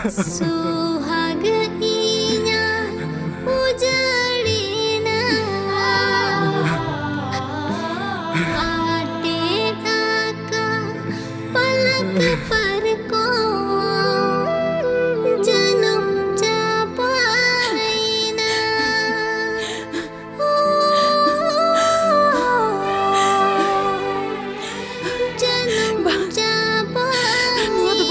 सुहाग इnya उजड़ीना आटे आका पलक पर को जन्म चापाईना जन्म चापाईना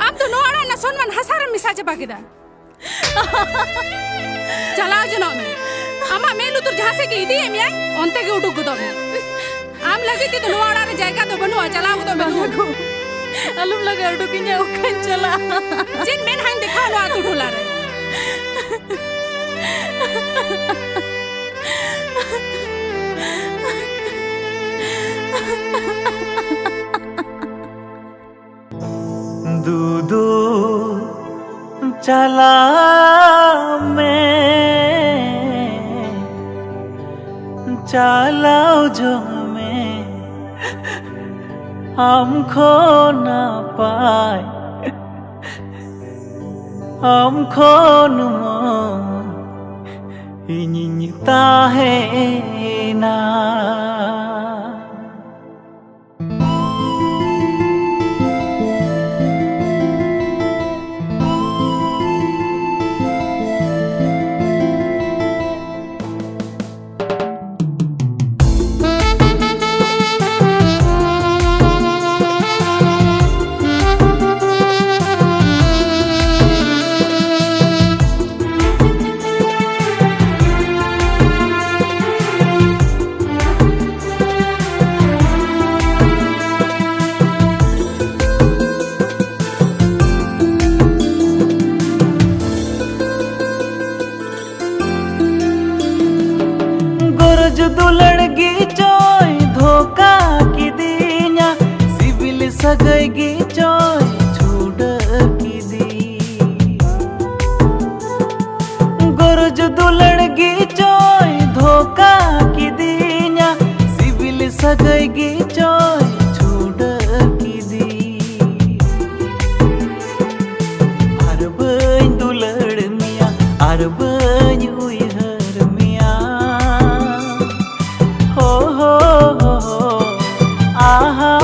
आम तो नोड़ा ना सोनमन हसारम मिसाजे बागिदा चलाओ जनो में आमा मेलु तुर जहां से की इदी एमिया ओंते के उडुक गुदो में आम लगी ती तो नोड़ा रे जायगा तो बनुआ चलाओ तो बनु अलुम लगा उडुकिnya ओखन चला जिन मेन हां देखा लो आतु ढोला रे दूधू चला मैं चलाओ जो मैं हमको ना पाए हमको नुमो इनिता है ना दुलड़गी चोय धोखा की दीना सिविल सगैगी चोय छूड की दी गुरुज दुलड़गी चोय धोखा की दीना सिविल सगैगी चोय छूड की दी अरबन दुलड़ मिया अरबन उयहर मिया aha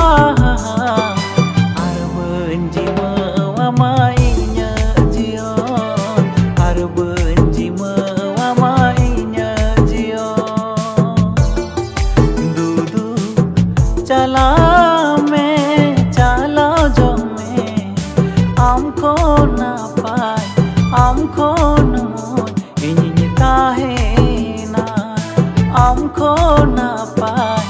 arben jima wamainya jion arben jima wamainya jion dudu chala mein chala jo mein हमको ना पाए हमको ना इनिता है ना हमको ना पाए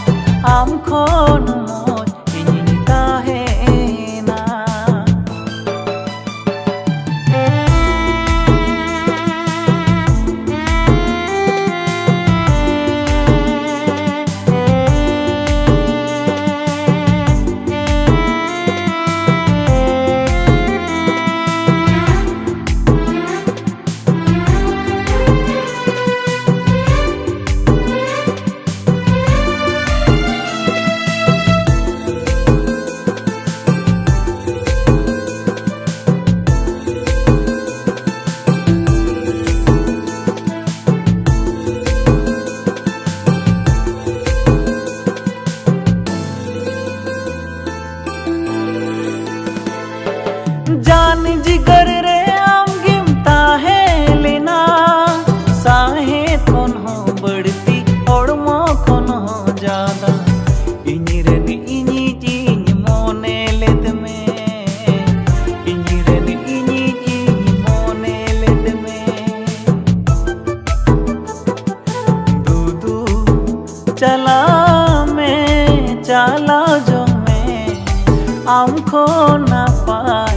amko napai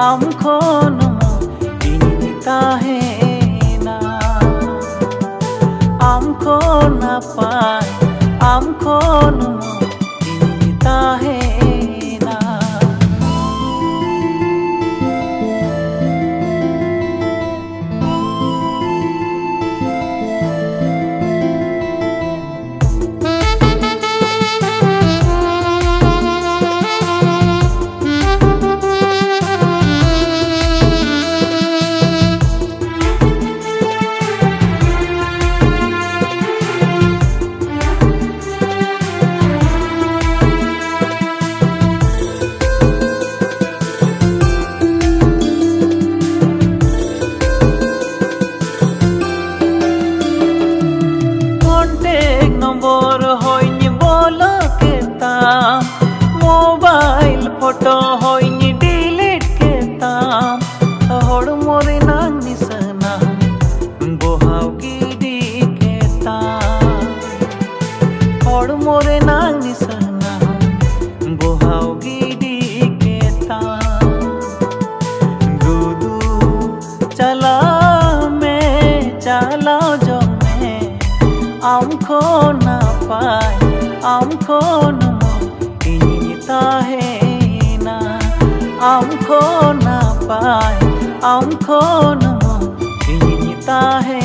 amko namo ini tahena amko napai amko namo ini tahena mobile photo होइनी डिलीट केताम होड़ मोरे नांग निसना बोहाव गिडी केताम होड़ मोरे नांग निसना बोहाव गिडी केताम गुदू चला में चलाओ जो में आमको ना पाए आमको नमो ini tahena amko napai amko namo ini tahena